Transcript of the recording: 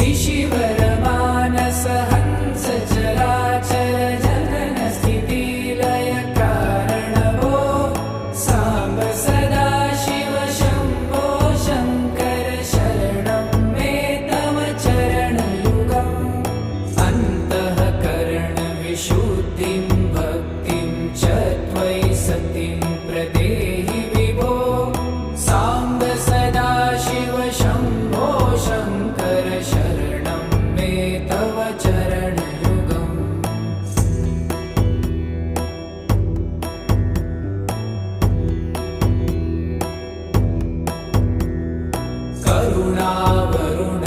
ऋषिवरमानस हंस चराचर जनन स्थिति लय कारणभो साम्ब सदा शिव शम्भो शङ्कर शरणं मे तव चरणयुगम् अन्तःकरणविशुद्धिं भक्तिं च त्वयि सतिं प्रदेहि विभो साम्ब सदा शिव शम्भो शङ्कर शरणं मे तव चरणयुगम् करुणावरुण